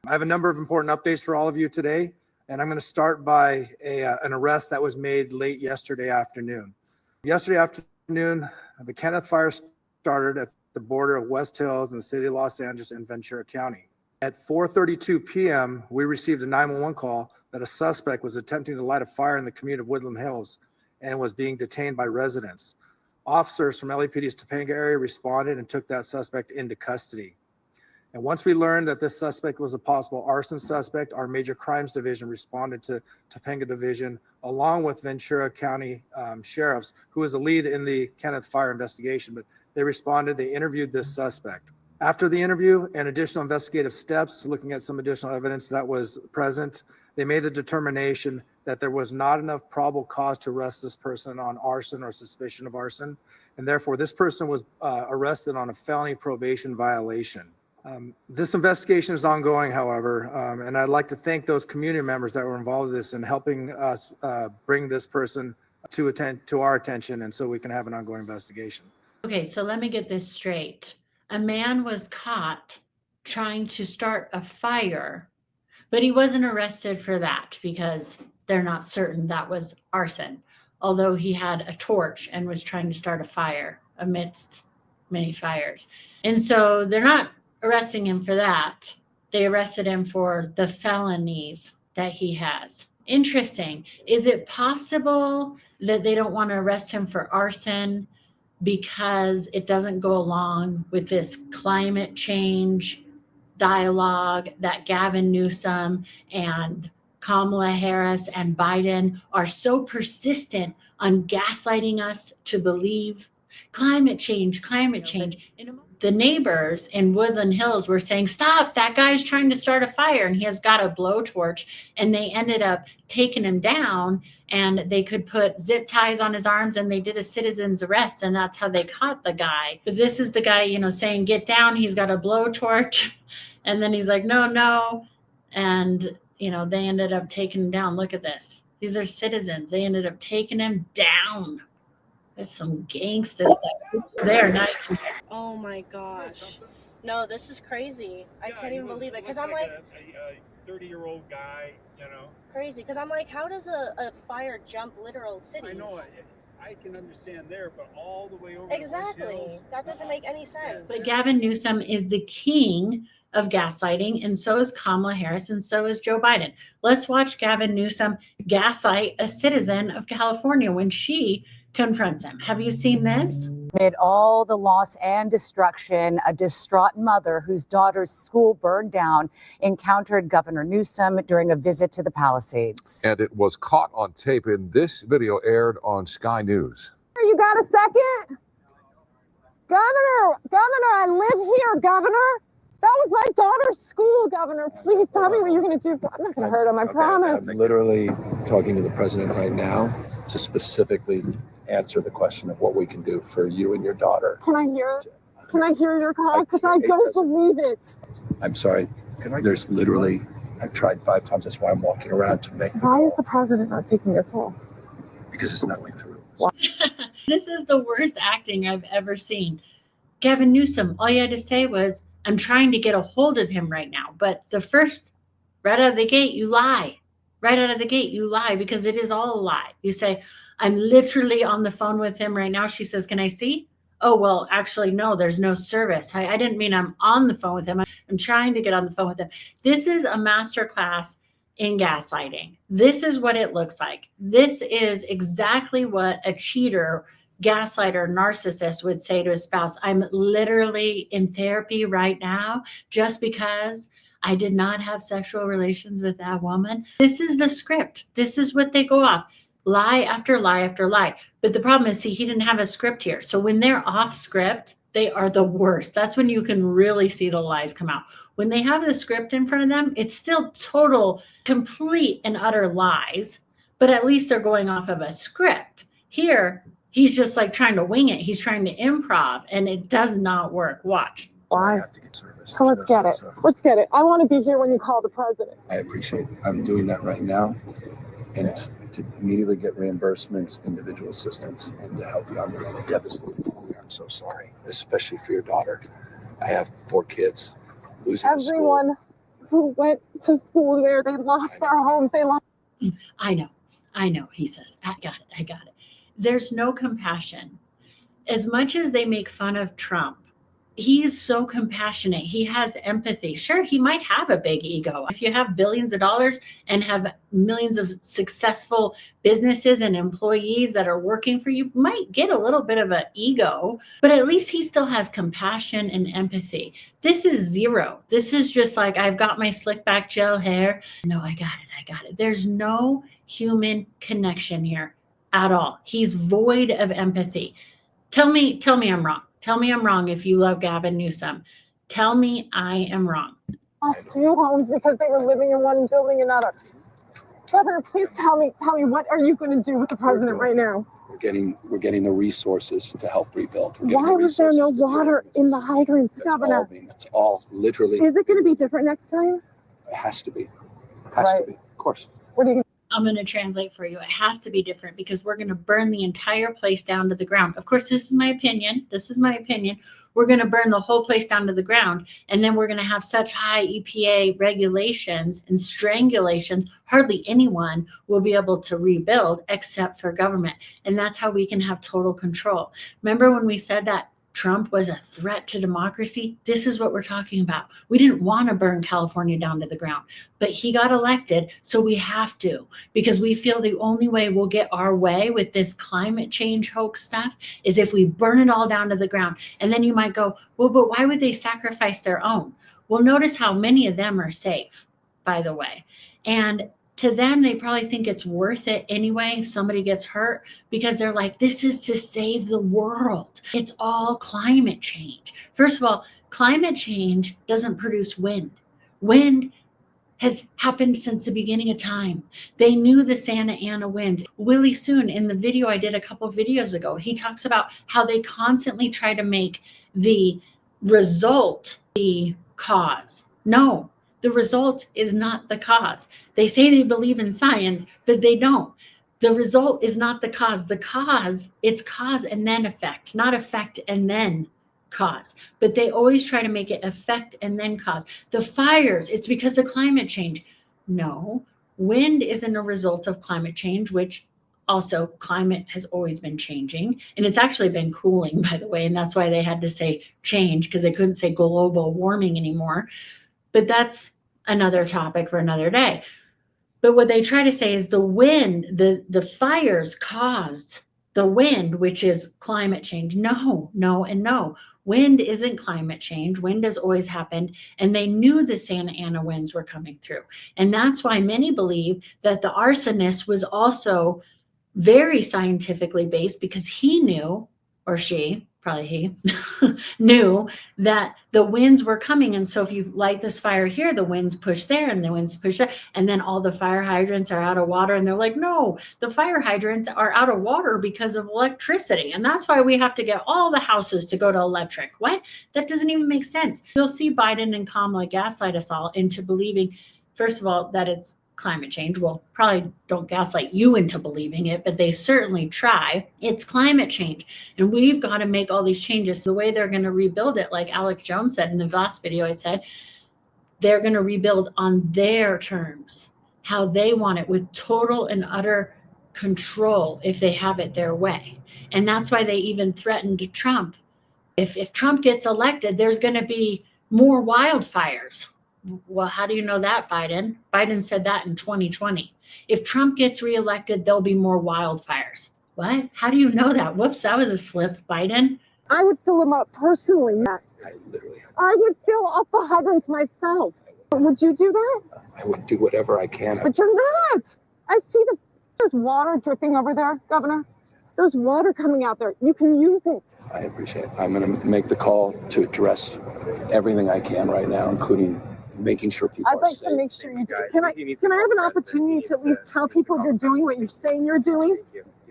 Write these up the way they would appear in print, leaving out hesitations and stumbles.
I have a number of important updates for all of you today, and I'm going to start by an arrest that was made late yesterday afternoon. Yesterday afternoon, the Kenneth fire started at the border of West Hills in the city of Los Angeles and Ventura County. At 4:32 p.m., we received a 911 call that a suspect was attempting to light a fire in the community of Woodland Hills and was being detained by residents. Officers from LAPD's Topanga area responded and took that suspect into custody. And once we learned that this suspect was a possible arson suspect, our major crimes division responded to Topanga Division, along with Ventura County sheriffs, who was the lead in the Kenneth fire investigation. But they responded, they interviewed this suspect. After the interview and additional investigative steps, looking at some additional evidence that was present, they made the determination that there was not enough probable cause to arrest this person on arson or suspicion of arson. And therefore, this person was arrested on a felony probation violation. This investigation is ongoing, however, and I'd like to thank those community members that were involved in this and helping us bring this person to our attention, and so we can have an ongoing investigation. Okay, so let me get this straight. A man was caught trying to start a fire, but he wasn't arrested for that because they're not certain that was arson, although he had a torch and was trying to start a fire amidst many fires. And so they're not arresting him for that. They arrested him for the felonies that he has. Interesting. Is it possible that they don't want to arrest him for arson because it doesn't go along with this climate change dialogue that Gavin Newsom and Kamala Harris and Biden are so persistent on gaslighting us to believe? Climate change. The neighbors in Woodland Hills were saying, stop, that guy's trying to start a fire and he has got a blowtorch. And they ended up taking him down, and they could put zip ties on his arms, and they did a citizen's arrest, and that's how they caught the guy. But this is the guy, saying, get down, he's got a blowtorch. And then he's like, no. And, they ended up taking him down. Look at this. These are citizens. They ended up taking him down. That's some gangsta stuff. There, not even. Oh my gosh. No, this is crazy. I can't even believe it. Because I'm like a 30-year-old guy, Crazy. Because I'm like, how does a fire jump literal cities? I know. I can understand there, but all the way over. Exactly. That doesn't make any sense. But Gavin Newsom is the king of gaslighting, and so is Kamala Harris, and so is Joe Biden. Let's watch Gavin Newsom gaslight a citizen of California when she confronts him. Have you seen this? Amid all the loss and destruction, a distraught mother whose daughter's school burned down encountered Governor Newsom during a visit to the Palisades. And it was caught on tape, and this video aired on Sky News. You got a second? Governor, I live here, Governor. That was my daughter's school, Governor. Please tell me what you're going to do. I'm not going to hurt him, I promise. I'm literally talking to the president right now to specifically answer the question of what we can do for you and your daughter. Can I hear it? Can I hear your call? Because I don't believe it. I'm sorry. There's literally, I've tried 5 times. That's why I'm walking around to make the Why call. is the president not taking your call? Because it's not going through. This is the worst acting I've ever seen. Gavin Newsom, all you had to say was, I'm trying to get a hold of him right now. But right out of the gate, you lie. Right out of the gate, you lie, because it is all a lie. You say, I'm literally on the phone with him right now. She says, can I see? Oh, well, actually, no, there's no service. I didn't mean I'm on the phone with him. I'm trying to get on the phone with him. This is a masterclass in gaslighting. This is what it looks like. This is exactly what a cheater, gaslighter, narcissist would say to his spouse. I'm literally in therapy right now just because I did not have sexual relations with that woman. This is the script. This is what they go off. Lie after lie after lie. But the problem is, he didn't have a script here. So when they're off script, they are the worst. That's when you can really see the lies come out. When they have the script in front of them, it's still total, complete and utter lies, but at least they're going off of a script. Here, he's just like trying to wing it. He's trying to improv, and it does not work. Watch. Why? I have to get service. So let's get it. Let's get it. I want to be here when you call the president. I appreciate it. I'm doing that right now. And it's to immediately get reimbursements, individual assistance, and to help you. I'm devastated for you. I'm so sorry, especially for your daughter. I have 4 kids. Losing Everyone who went to school there. They lost their homes. They lost. I know, he says. I got it. There's no compassion. As much as they make fun of Trump, he is so compassionate. He has empathy. Sure, he might have a big ego. If you have billions of dollars and have millions of successful businesses and employees that are working for you, might get a little bit of an ego, but at least he still has compassion and empathy. This is zero. This is just like, I've got my slick back gel hair. No, I got it. There's no human connection here at all. He's void of empathy. Tell me I'm wrong. Tell me I'm wrong if you love Gavin Newsom. Tell me I am wrong. Lost 2 homes because they were living in one and building another. Governor, please tell me, what are you going to do with the president right now? We're getting the resources to help rebuild. Why was there no water in the hydrants, Governor? It's all literally. Is it going to be different next time? It has to be. To be. Of course. What are you? I'm going to translate for you. It has to be different because we're going to burn the entire place down to the ground. Of course, this is my opinion. We're going to burn the whole place down to the ground. And then we're going to have such high EPA regulations and strangulations, hardly anyone will be able to rebuild except for government. And that's how we can have total control. Remember when we said that Trump was a threat to democracy? This is what we're talking about. We didn't want to burn California down to the ground, but he got elected, so we have to, because we feel the only way we'll get our way with this climate change hoax stuff is if we burn it all down to the ground. And then you might go, well, but why would they sacrifice their own? Well, notice how many of them are safe, by the way. And to them, they probably think it's worth it anyway if somebody gets hurt, because they're like, this is to save the world. It's all climate change. First of all, climate change doesn't produce wind. Wind has happened since the beginning of time. They knew the Santa Ana winds. Willie Soon, in the video I did a couple videos ago, he talks about how they constantly try to make the result the cause. No. The result is not the cause. They say they believe in science, but they don't. The result is not the cause. The cause, it's cause and then effect, not effect and then cause. But they always try to make it effect and then cause. The fires, it's because of climate change. No, wind isn't a result of climate change, which also climate has always been changing. And it's actually been cooling, by the way. And that's why they had to say change, because they couldn't say global warming anymore. But that's another topic for another day. But what they try to say is the wind, the fires caused the wind, which is climate change. No, and no. Wind isn't climate change. Wind has always happened. And they knew the Santa Ana winds were coming through. And that's why many believe that the arsonist was also very scientifically based, because he knew, or she, probably he, knew that the winds were coming. And so if you light this fire here, the winds push there and the winds push there. And then all the fire hydrants are out of water. And they're like, no, the fire hydrants are out of water because of electricity. And that's why we have to get all the houses to go to electric. What? That doesn't even make sense. You'll see Biden and Kamala gaslight us all into believing, first of all, that it's climate change. Well, probably don't gaslight you into believing it, but they certainly try. It's climate change. And we've got to make all these changes. The way they're going to rebuild it, like Alex Jones said in the last video I said, they're going to rebuild on their terms, how they want it, with total and utter control if they have it their way. And that's why they even threatened Trump. If Trump gets elected, there's going to be more wildfires. Well, how do you know that, Biden? Biden said that in 2020. If Trump gets reelected, there'll be more wildfires. What? How do you know that? Whoops, that was a slip, Biden. I would fill them up personally, Matt. I would fill up the hydrants myself. Would you do that? I would do whatever I can. But you're not. I see there's water dripping over there, Governor. There's water coming out there. You can use it. I appreciate it. I'm going to make the call to address everything I can right now, including making sure people I'd are like safe. to make sure you do. Can I have an opportunity to at least tell people you're doing what you're saying you're doing?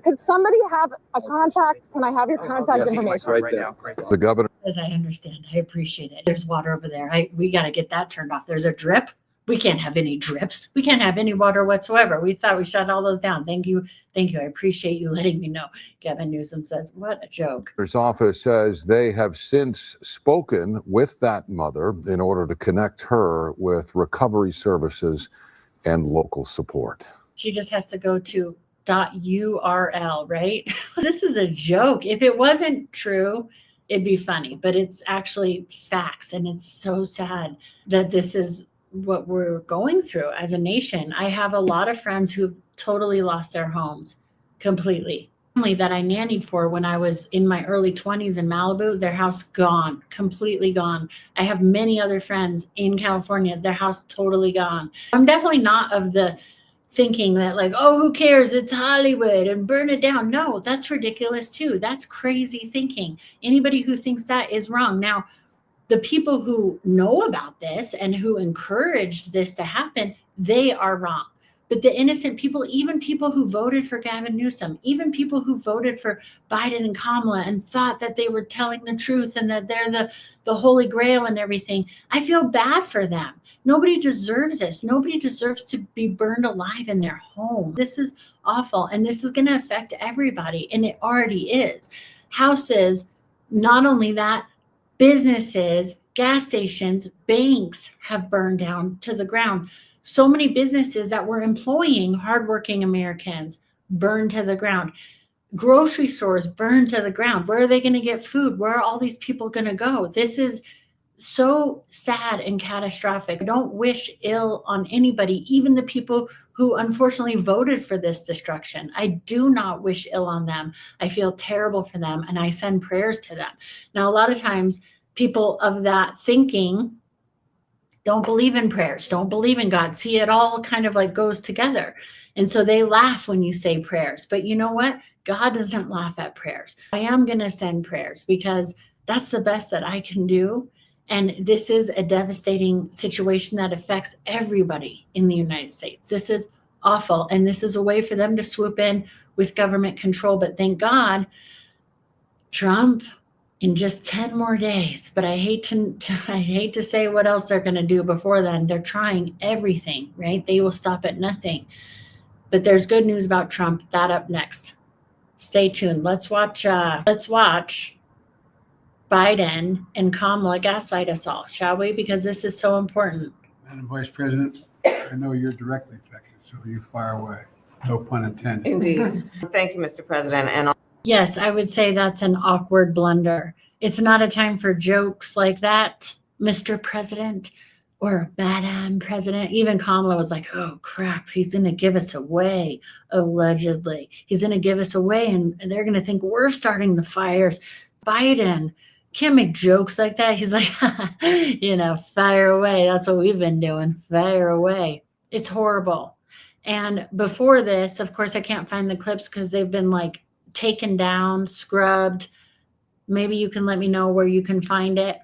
Could somebody have a contact? Can I have your contact information? Right there. The governor. As I understand, I appreciate it. There's water over there. We got to get that turned off. There's a drip. We can't have any drips. We can't have any water whatsoever. We thought we shut all those down. Thank you. Thank you. I appreciate you letting me know. Gavin Newsom says, what a joke. His office says they have since spoken with that mother in order to connect her with recovery services and local support. She just has to go to .url, right? This is a joke. If it wasn't true, it'd be funny, but it's actually facts. And it's so sad that this is what we're going through as a nation. I have a lot of friends who've totally lost their homes completely. Family that I nannied for when I was in my early 20s in Malibu, their house gone, completely gone. I have many other friends in California, their house totally gone. I'm definitely not of the thinking that like, oh, who cares? It's Hollywood and burn it down. No, that's ridiculous too. That's crazy thinking. Anybody who thinks that is wrong. Now, the people who know about this and who encouraged this to happen, they are wrong. But the innocent people, even people who voted for Gavin Newsom, even people who voted for Biden and Kamala and thought that they were telling the truth and that they're the holy grail and everything, I feel bad for them. Nobody deserves this. Nobody deserves to be burned alive in their home. This is awful. And this is going to affect everybody. And it already is. Houses, not only that, businesses, gas stations, banks have burned down to the ground. So many businesses that were employing hardworking Americans burned to the ground. Grocery stores burned to the ground. Where are they going to get food? Where are all these people going to go? This is so sad and catastrophic. I don't wish ill on anybody, even the people who unfortunately voted for this destruction. I do not wish ill on them. I feel terrible for them and I send prayers to them. Now, a lot of times people of that thinking don't believe in prayers, don't believe in God. See, it all kind of like goes together. And so they laugh when you say prayers. But you know what? God doesn't laugh at prayers. I am going to send prayers because that's the best that I can do. And this is a devastating situation that affects everybody in the United States. This is awful. And this is a way for them to swoop in with government control. But thank God, Trump in just 10 more days. But I hate to say what else they're going to do before then. They're trying everything, right? They will stop at nothing. But there's good news about Trump. That up next. Stay tuned. Let's watch Biden and Kamala gaslight us all, shall we? Because this is so important. Madam Vice President, I know you're directly affected, so you fire away. No pun intended. Indeed. Thank you, Mr. President. And yes, I would say that's an awkward blunder. It's not a time for jokes like that, Mr. President or Madam President. Even Kamala was like, oh, crap, he's going to give us away, allegedly. He's going to give us away, and they're going to think we're starting the fires. Biden can't make jokes like that. He's like, fire away. That's what we've been doing. Fire away. It's horrible. And before this, of course, I can't find the clips because they've been like taken down, scrubbed. Maybe you can let me know where you can find it.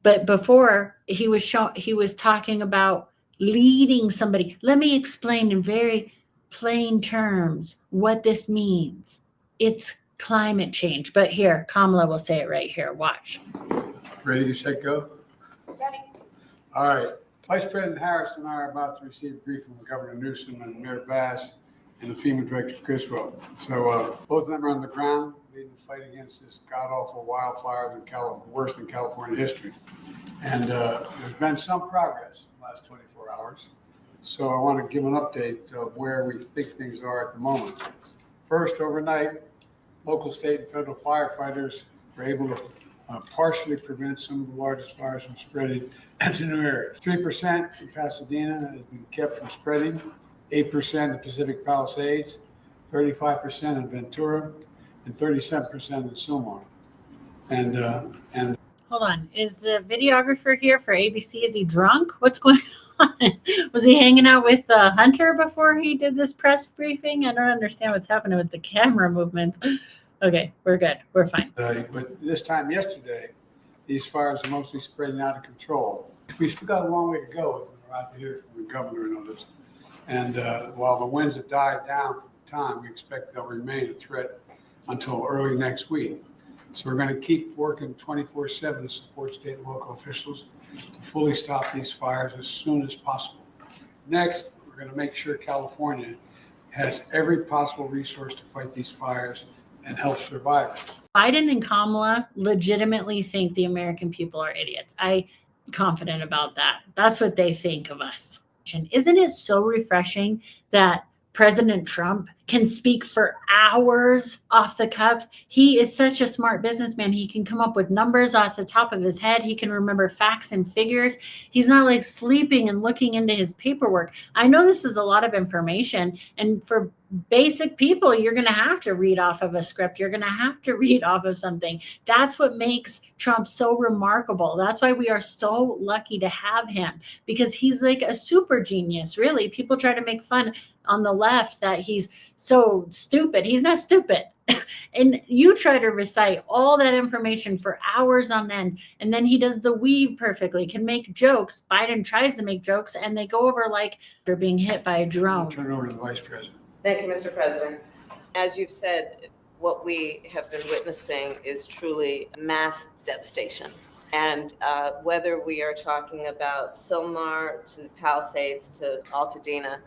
But before he was talking about leading somebody. Let me explain in very plain terms what this means. It's climate change. But here, Kamala will say it right here. Watch. Ready, set, go? Ready. All right. Vice President Harris and I are about to receive a brief from Governor Newsom and Mayor Bass and the FEMA Director Griswold. So both of them are on the ground leading the fight against this god-awful wildfires in worse than California history. And there's been some progress in the last 24 hours. So I want to give an update of where we think things are at the moment. First, overnight, local, state, and federal firefighters were able to partially prevent some of the largest fires from spreading into new areas. 3% in Pasadena has been kept from spreading, 8% in the Pacific Palisades, 35% in Ventura, and 37% in Sylmar. And hold on. Is the videographer here for ABC? Is he drunk? What's going on? Was he hanging out with Hunter before he did this press briefing? I don't understand what's happening with the camera movements. Okay, we're good. We're fine. But this time yesterday, these fires are mostly spreading out of control. We've still got a long way to go as we're out to hear from the governor and others. And while the winds have died down for the time, we expect they'll remain a threat until early next week. So we're going to keep working 24/7 to support state and local officials to fully stop these fires as soon as possible. Next, we're going to make sure California has every possible resource to fight these fires and help survivors. Biden and Kamala legitimately think the American people are idiots. I'm confident about that. That's what they think of us. Isn't it so refreshing that President Trump can speak for hours off the cuff? He is such a smart businessman. He can come up with numbers off the top of his head. He can remember facts and figures. He's not like sleeping and looking into his paperwork. I know this is a lot of information, and for basic people, you're going to have to read off of a script. You're going to have to read off of something. That's what makes Trump so remarkable. That's why we are so lucky to have him, because he's like a super genius, really. People try to make fun on the left that he's so stupid. He's not stupid. And you try to recite all that information for hours on end, and then he does the weave perfectly, can make jokes. Biden tries to make jokes, and they go over like they're being hit by a drone. Turn it over to the Vice President. Thank you, Mr. President. As you've said, what we have been witnessing is truly mass devastation. And whether we are talking about Sylmar to the Palisades to Altadena,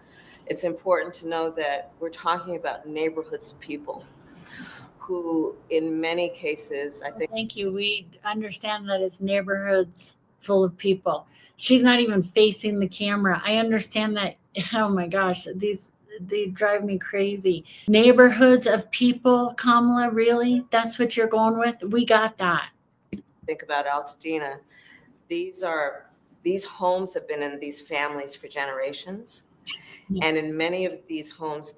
it's important to know that we're talking about neighborhoods of people who, in many cases, I think. Thank you. We understand that it's neighborhoods full of people. She's not even facing the camera. I understand that. Oh my gosh, they drive me crazy. Neighborhoods of people, Kamala, really? That's what you're going with? We got that. Think about Altadena. These homes have been in these families for generations. And in many of these homes,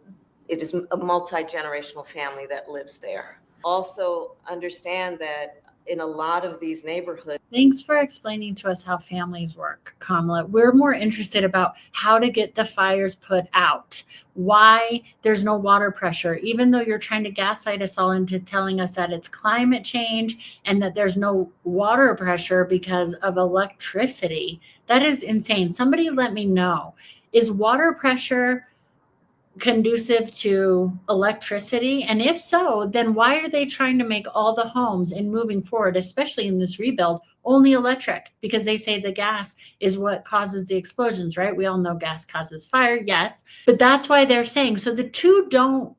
it is a multi-generational family that lives there. Also understand that in a lot of these neighborhoods. Thanks for explaining to us how families work, Kamala. We're more interested about how to get the fires put out, why there's no water pressure, even though you're trying to gaslight us all into telling us that it's climate change and that there's no water pressure because of electricity. That is insane. Somebody let me know. Is water pressure conducive to electricity? And if so, then why are they trying to make all the homes and moving forward, especially in this rebuild, only electric? Because they say the gas is what causes the explosions, right? We all know gas causes fire, yes. But that's why they're saying, so the two don't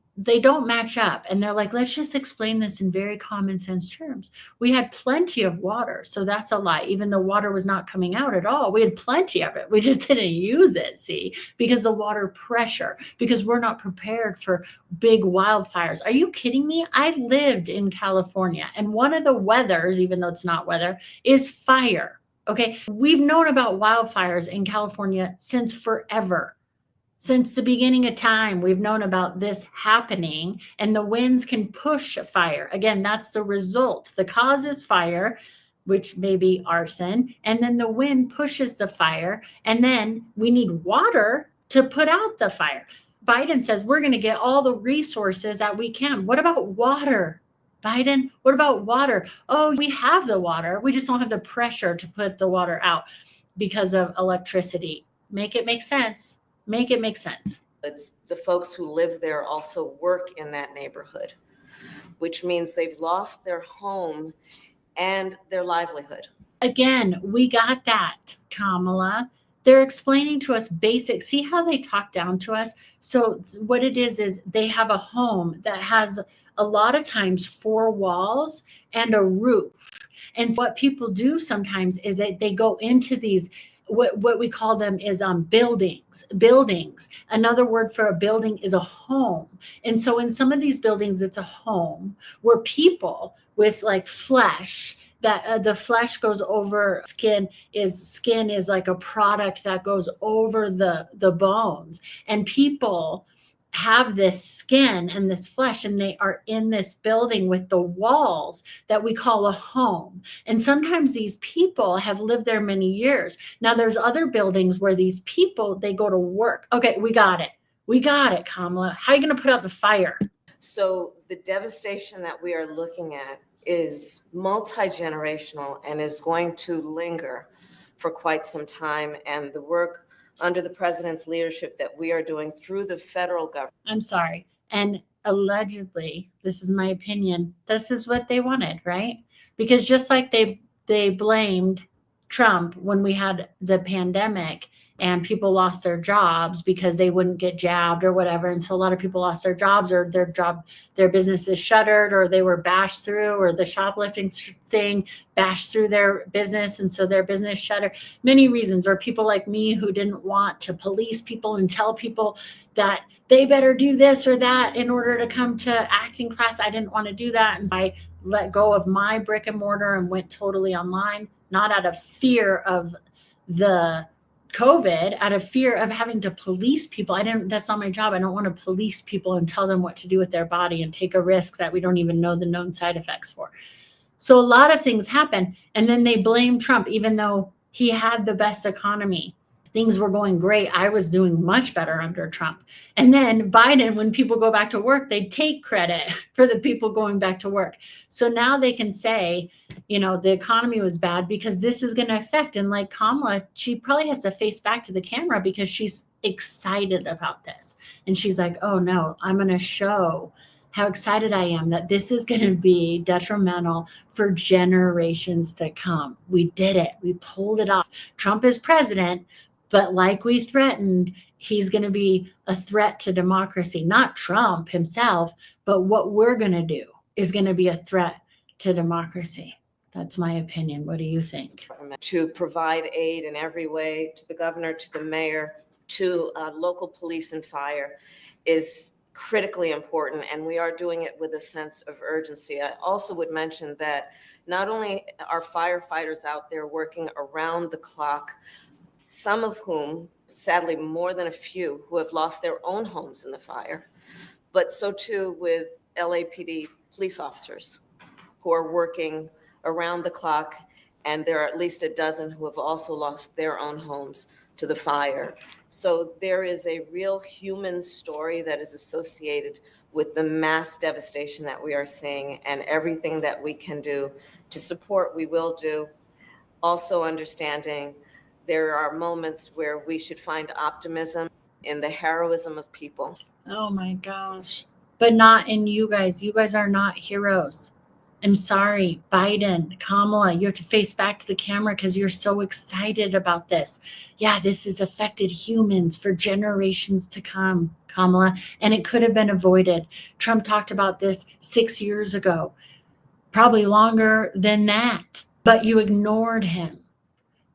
match up. And they're like, let's just explain this in very common sense terms. We had plenty of water. So that's a lie. Even though water was not coming out at all, we had plenty of it. We just didn't use it, see, because the water pressure, because we're not prepared for big wildfires. Are you kidding me? I lived in California, and one of the weathers, even though it's not weather, is fire. Okay. We've known about wildfires in California since forever. Since the beginning of time, we've known about this happening, and the winds can push fire. Again, that's the result. The cause is fire, which may be arson, and then the wind pushes the fire, and then we need water to put out the fire. Biden says we're going to get all the resources that we can. What about water? Biden, what about water? Oh, we have the water. We just don't have the pressure to put the water out because of electricity. Make it make sense. Make it make sense. It's the folks who live there also work in that neighborhood, which means they've lost their home and their livelihood. Again, we got that, Kamala. They're explaining to us basic. See how they talk down to us? So what it is they have a home that has a lot of times 4 walls and a roof. And what people do sometimes is that they go into these, what we call them is buildings. Another word for a building is a home. And so in some of these buildings, it's a home where people with like flesh, that the flesh goes over skin is like a product that goes over the bones, and people have this skin and this flesh, and they are in this building with the walls that we call a home. And sometimes these people have lived there many years. Now there's other buildings where these people, they go to work. Okay, we got it, Kamala. How are you going to put out the fire? So the devastation that we are looking at is multi-generational and is going to linger for quite some time. And the work under the president's leadership that we are doing through the federal government. I'm sorry. And allegedly, this is my opinion, this is what they wanted, right? Because just like they blamed Trump when we had the pandemic and people lost their jobs because they wouldn't get jabbed or whatever. And so a lot of people lost their jobs, or their businesses shuttered, or they were bashed through, or the shoplifting thing bashed through their business. And so their business shuttered. Many reasons, or people like me who didn't want to police people and tell people that they better do this or that in order to come to acting class. I didn't want to do that. And so I let go of my brick and mortar and went totally online, not out of fear of the COVID, out of fear of having to police people. That's not my job. I don't want to police people and tell them what to do with their body and take a risk that we don't even know the known side effects for. So a lot of things happen. And then they blame Trump, even though he had the best economy. Things were going great. I was doing much better under Trump. And then Biden, when people go back to work, they take credit for the people going back to work. So now they can say, the economy was bad because this is going to affect. And like Kamala, she probably has to face back to the camera because she's excited about this. And she's like, oh no, I'm going to show how excited I am that this is going to be detrimental for generations to come. We did it. We pulled it off. Trump is president. But like we threatened, he's going to be a threat to democracy, not Trump himself, but what we're going to do is going to be a threat to democracy. That's my opinion. What do you think? To provide aid in every way to the governor, to the mayor, to local police and fire is critically important, and we are doing it with a sense of urgency. I also would mention that not only are firefighters out there working around the clock, some of whom, sadly, more than a few, who have lost their own homes in the fire, but so too with LAPD police officers who are working around the clock, and there are at least a dozen who have also lost their own homes to the fire. So there is a real human story that is associated with the mass devastation that we are seeing, and everything that we can do to support, we will do. Also understanding there are moments where we should find optimism in the heroism of people. Oh my gosh. But not in you guys. You guys are not heroes. I'm sorry, Biden, Kamala, you have to face back to the camera because you're so excited about this. Yeah, this has affected humans for generations to come, Kamala, and it could have been avoided. Trump talked about this 6 years ago, probably longer than that, but you ignored him.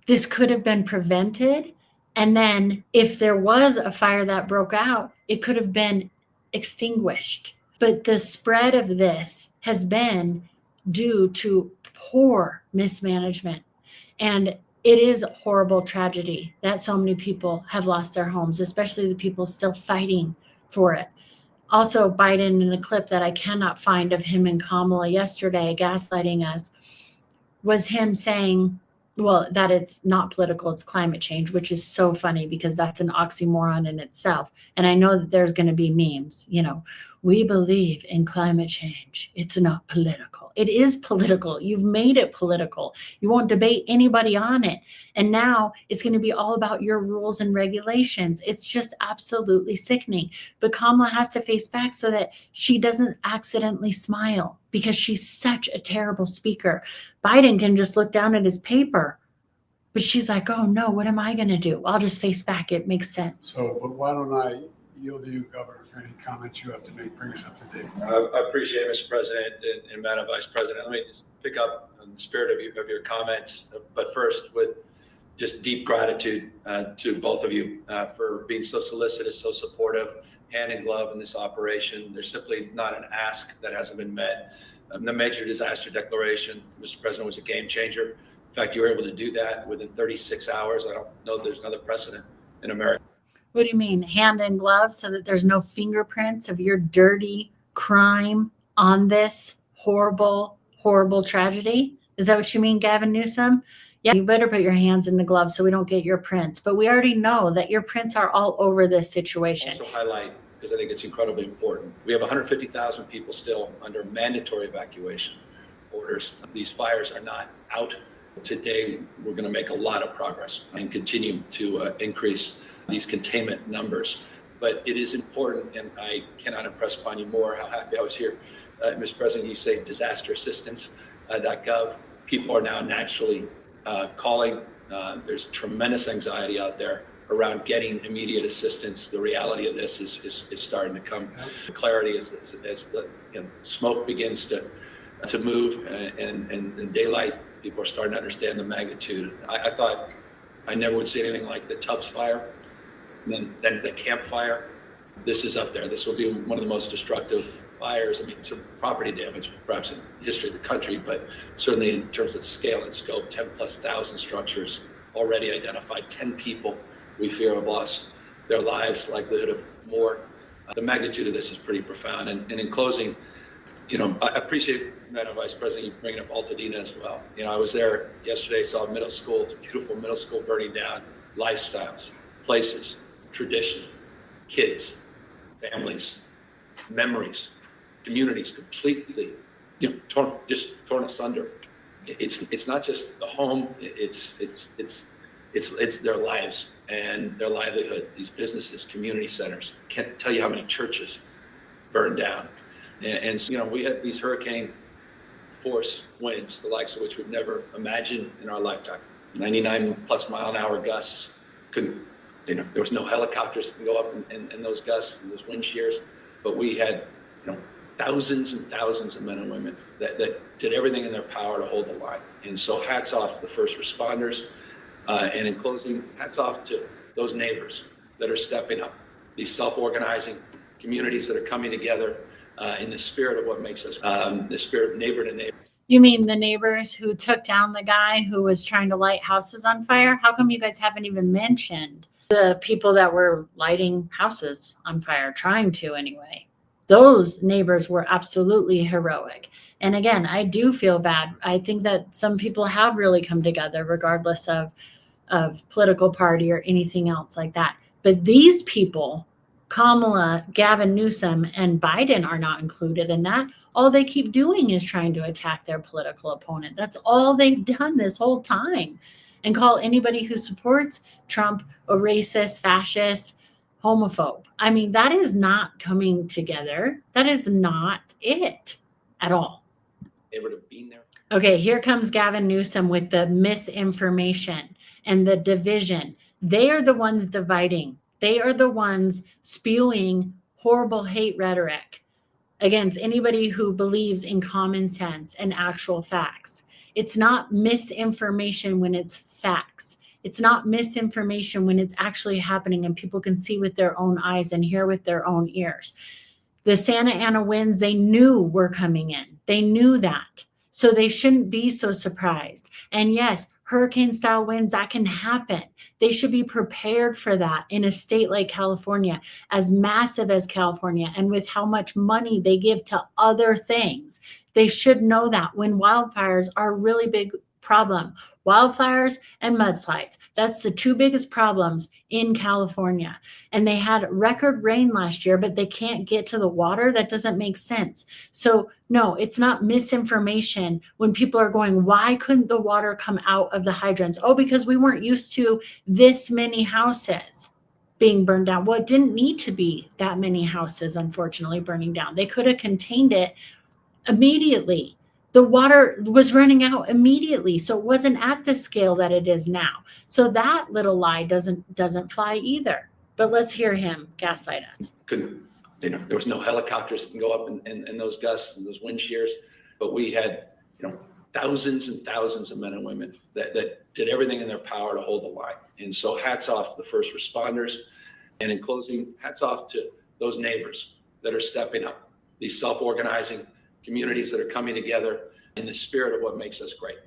This could have been prevented. And then if there was a fire that broke out, it could have been extinguished. But the spread of this has been due to poor mismanagement. And it is a horrible tragedy that so many people have lost their homes, especially the people still fighting for it. Also, Biden, in a clip that I cannot find of him and Kamala yesterday gaslighting us, was him saying, well, that it's not political, it's climate change, which is so funny because that's an oxymoron in itself. And I know that there's going to be memes, we believe in climate change. It's not political. It is political. You've made it political. You won't debate anybody on it. And now it's going to be all about your rules and regulations. It's just absolutely sickening. But Kamala has to face back so that she doesn't accidentally smile because she's such a terrible speaker. Biden can just look down at his paper, but she's like, oh no, what am I going to do? I'll just face back. It makes sense. So, but why don't I yield to you, Governor, for any comments you have to make, bring us up to date. I appreciate it, Mr. President and Madam Vice President. Let me just pick up on the spirit of your comments, but first with just deep gratitude to both of you for being so solicitous, so supportive, hand in glove in this operation. There's simply not an ask that hasn't been met. The major disaster declaration, Mr. President, was a game changer. In fact, you were able to do that within 36 hours. I don't know if there's another precedent in America. What do you mean, hand in glove, so that there's no fingerprints of your dirty crime on this horrible, horrible tragedy? Is that what you mean, Gavin Newsom? Yeah, you better put your hands in the glove so we don't get your prints. But we already know that your prints are all over this situation. Also highlight, because I think it's incredibly important, we have 150,000 people still under mandatory evacuation orders. These fires are not out. Today, we're going to make a lot of progress and continue to increase these containment numbers. But it is important, and I cannot impress upon you more how happy I was here. Mr. President, you say disasterassistance.gov. People are now naturally calling. There's tremendous anxiety out there around getting immediate assistance. The reality of this is starting to come clarity as the smoke begins to move and daylight. People are starting to understand the magnitude. I thought I never would see anything like the Tubbs fire, and then the Camp Fire. This is up there. This will be one of the most destructive fires. I mean, some property damage, perhaps in the history of the country, but certainly in terms of scale and scope, 10,000+ structures already identified, 10 people we fear have lost their lives, likelihood of more. The magnitude of this is pretty profound. And in closing, I appreciate, Madam Vice President, you bringing up Altadena as well. I was there yesterday, saw middle school, it's a beautiful middle school burning down, lifestyles, places, tradition, kids, families, memories, communities completely, torn asunder. It's not just the home, it's their lives and their livelihood, these businesses, community centers. I can't tell you how many churches burned down. And we had these hurricane force winds, the likes of which we've never imagined in our lifetime. 99+ mile an hour gusts. There was no helicopters that can go up in those gusts and those wind shears, but we had, thousands and thousands of men and women that did everything in their power to hold the line. And so hats off to the first responders. And in closing, hats off to those neighbors that are stepping up, these self-organizing communities that are coming together in the spirit of what makes us, the spirit of neighbor to neighbor. You mean the neighbors who took down the guy who was trying to light houses on fire? How come you guys haven't even mentioned the people that were lighting houses on fire, trying to anyway? Those neighbors were absolutely heroic. And again, I do feel bad. I think that some people have really come together regardless of political party or anything else like that. But these people, Kamala, Gavin Newsom, and Biden are not included in that. All they keep doing is trying to attack their political opponent. That's all they've done this whole time. And call anybody who supports Trump a racist, fascist, homophobe. I mean, that is not coming together. That is not it at all. They would have been there. Okay, here comes Gavin Newsom with the misinformation and the division. They are the ones dividing. They are the ones spewing horrible hate rhetoric against anybody who believes in common sense and actual facts. It's not misinformation when it's facts. It's not misinformation when it's actually happening and people can see with their own eyes and hear with their own ears. The Santa Ana winds, they knew were coming in. They knew that. So they shouldn't be so surprised. And yes, hurricane style winds, that can happen. They should be prepared for that in a state like California, as massive as California, and with how much money they give to other things. They should know that when wildfires are a really big problem. Wildfires and mudslides. That's the two biggest problems in California. And they had record rain last year, but they can't get to the water. That doesn't make sense. So no, it's not misinformation when people are going, why couldn't the water come out of the hydrants? Oh, because we weren't used to this many houses being burned down. Well, it didn't need to be that many houses, unfortunately, burning down. They could have contained it immediately. The water was running out immediately, so it wasn't at the scale that it is now. So that little lie doesn't fly either. But let's hear him gaslight us. There was no helicopters that can go up in those gusts and those wind shears, but we had thousands and thousands of men and women that did everything in their power to hold the line. And so hats off to the first responders. And in closing, hats off to those neighbors that are stepping up, these self-organizing communities that are coming together in the spirit of what makes us great,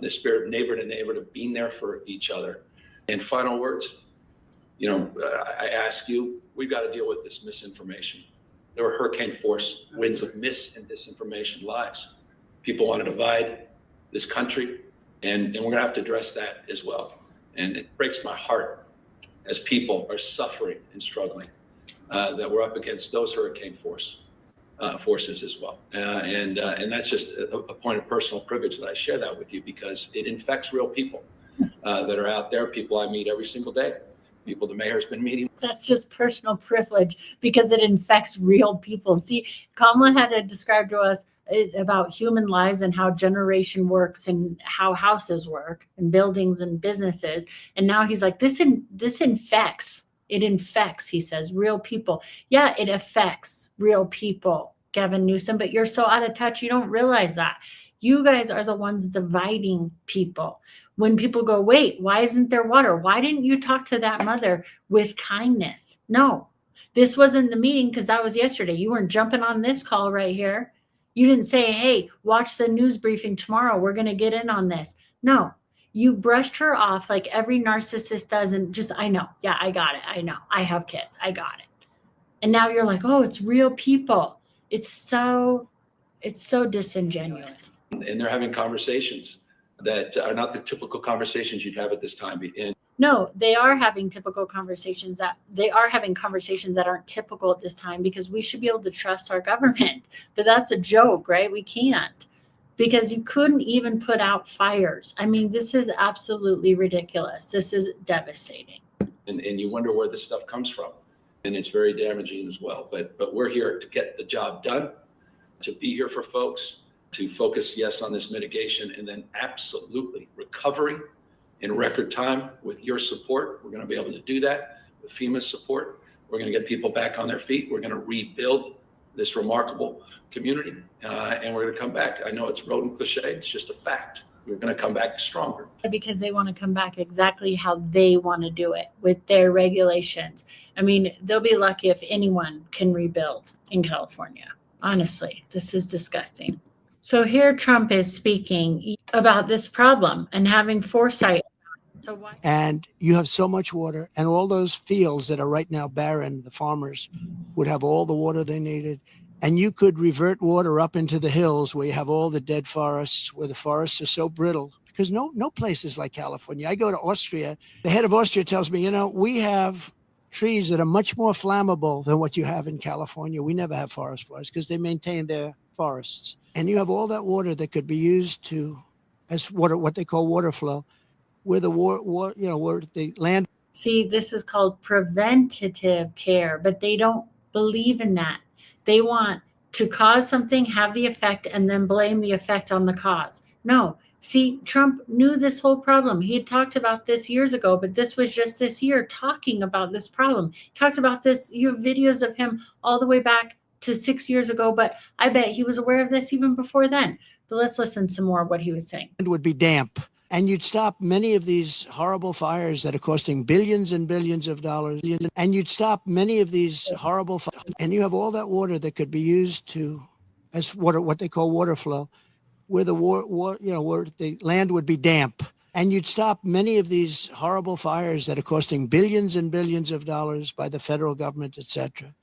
the spirit of neighbor to neighbor, to being there for each other. And final words, I ask you, we've got to deal with this misinformation. There were hurricane force winds of mis and disinformation lies. People want to divide this country, and we're going to have to address that as well. And it breaks my heart as people are suffering and struggling that we're up against those hurricane forces as well. And that's just a point of personal privilege that I share that with you, because it infects real people that are out there, people I meet every single day, people the mayor's been meeting. That's just personal privilege because it infects real people. See, Kamala had to describe to us about human lives and how generation works and how houses work and buildings and businesses. And now he's like, this infects. It infects, he says, real people. Yeah, it affects real people, Gavin Newsom, but you're so out of touch. You don't realize that. You guys are the ones dividing people. When people go, wait, why isn't there water? Why didn't you talk to that mother with kindness? No, this wasn't the meeting because that was yesterday. You weren't jumping on this call right here. You didn't say, hey, watch the news briefing tomorrow. We're going to get in on this. No, you brushed her off like every narcissist does. And just, I know. Yeah, I got it. I know. I have kids. I got it. And now you're like, oh, it's real people. It's so disingenuous. And they're having conversations that are not the typical conversations you'd have at this time. And no, they are having conversations that aren't typical at this time, because we should be able to trust our government. But that's a joke, right? We can't, because you couldn't even put out fires. I mean, this is absolutely ridiculous. This is devastating. And you wonder where this stuff comes from. And it's very damaging as well. But we're here to get the job done, to be here for folks, to focus, yes, on this mitigation, and then absolutely recovery in record time. With your support, we're going to be able to do that. With FEMA's support, we're going to get people back on their feet. We're going to rebuild this remarkable community, and we're going to come back. I know it's rote and cliche. It's just a fact. We're going to come back stronger. Because they want to come back exactly how they want to do it with their regulations. I mean, they'll be lucky if anyone can rebuild in California. Honestly, this is disgusting. So here Trump is speaking about this problem and having foresight. So why? And you have so much water, and all those fields that are right now barren, the farmers would have all the water they needed. And you could revert water up into the hills where you have all the dead forests, where the forests are so brittle, because no place is like California. I go to Austria. The head of Austria tells me, we have trees that are much more flammable than what you have in California. We never have forest fires because they maintain their forests. And you have all that water that could be used as water, what they call water flow, where the where the land. See, this is called preventative care, but they don't believe in that. They want to cause something, have the effect, and then blame the effect on the cause. No. See, Trump knew this whole problem. He had talked about this years ago, but this was just this year talking about this problem. He talked about this. You have videos of him all the way back to 6 years ago, but I bet he was aware of this even before then. But let's listen to more of what he was saying. It would be damp, and you'd stop many of these horrible fires that are costing billions and billions of dollars. And you'd stop many of these horrible fires, and you have all that water that could be used as water, what they call water flow, where the where the land would be damp. And you'd stop many of these horrible fires that are costing billions and billions of dollars by the federal government, etc.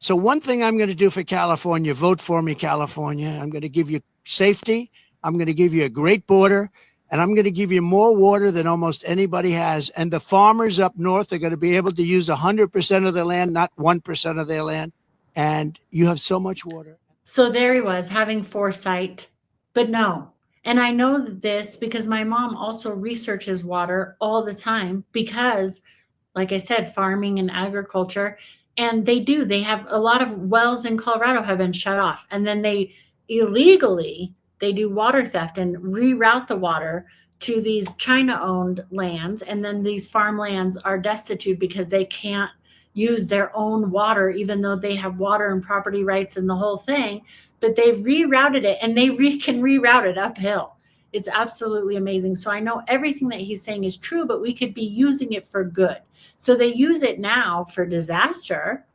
So one thing I'm going to do for California, vote for me, California. I'm going to give you safety. I'm going to give you a great border, and I'm going to give you more water than almost anybody has. And the farmers up north are going to be able to use 100% of their land, not 1% of their land. And you have so much water. So there he was, having foresight, but no. And I know this because my mom also researches water all the time because, like I said, farming and agriculture. And they have a lot of wells in Colorado have been shut off. And then they illegally, they do water theft and reroute the water to these China-owned lands. And then these farmlands are destitute because they can't use their own water, even though they have water and property rights and the whole thing. But they rerouted it, and they can reroute it uphill. It's absolutely amazing. So I know everything that he's saying is true, but we could be using it for good. So they use it now for disaster.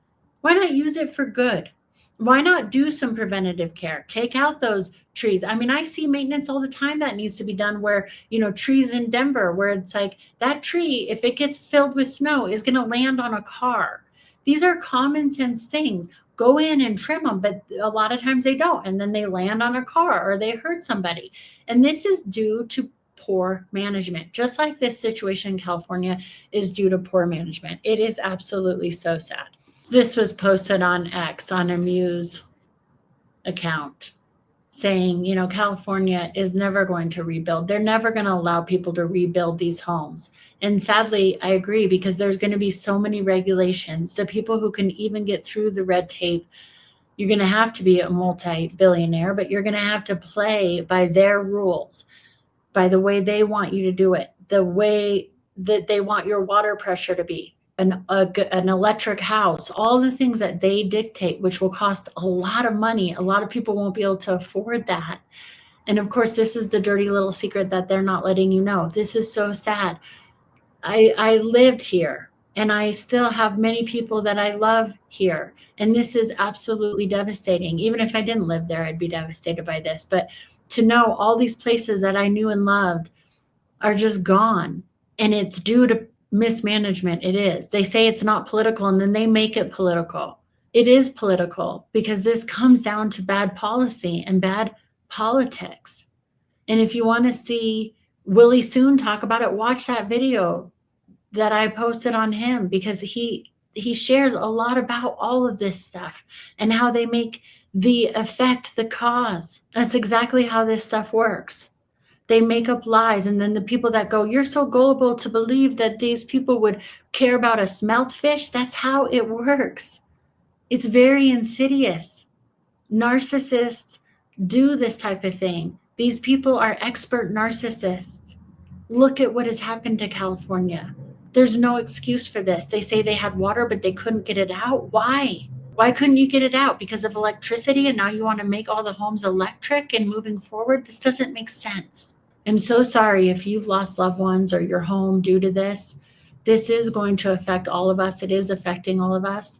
Why not use it for good? Why not do some preventative care? Take out those trees. I mean, I see maintenance all the time that needs to be done where, trees in Denver, where it's like that tree, if it gets filled with snow, is going to land on a car. These are common sense things. Go in and trim them, but a lot of times they don't. And then they land on a car or they hurt somebody. And this is due to poor management. Just like this situation in California is due to poor management. It is absolutely so sad. This was posted on X, on a Muse account, saying, California is never going to rebuild. They're never going to allow people to rebuild these homes. And sadly, I agree, because there's going to be so many regulations. The people who can even get through the red tape You're going to have to be a multi-billionaire, but you're going to have to play by their rules, by the way they want you to do it, the way that they want your water pressure to be, an electric house, all the things that they dictate, which will cost a lot of money. A lot of people won't be able to afford that. And of course, this is the dirty little secret that they're not letting you know. This is so sad. I lived here, and I still have many people that I love here. And this is absolutely devastating. Even if I didn't live there, I'd be devastated by this. But to know all these places that I knew and loved are just gone. And it's due to mismanagement. It is. They say it's not political, and then they make it political. It is political because this comes down to bad policy and bad politics. And if you want to see Willie Soon talk about it, watch that video that I posted on him, because he shares a lot about all of this stuff and how they make the effect the cause. That's exactly how this stuff works. They make up lies, and then the people that go, you're so gullible to believe that these people would care about a smelt fish. That's how it works. It's very insidious. Narcissists do this type of thing. These people are expert narcissists. Look at what has happened to California. There's no excuse for this. They say they had water, but they couldn't get it out. Why? Why couldn't you get it out? Because of electricity, and now you want to make all the homes electric and moving forward? This doesn't make sense. I'm so sorry if you've lost loved ones or your home due to this. This is going to affect all of us. It is affecting all of us.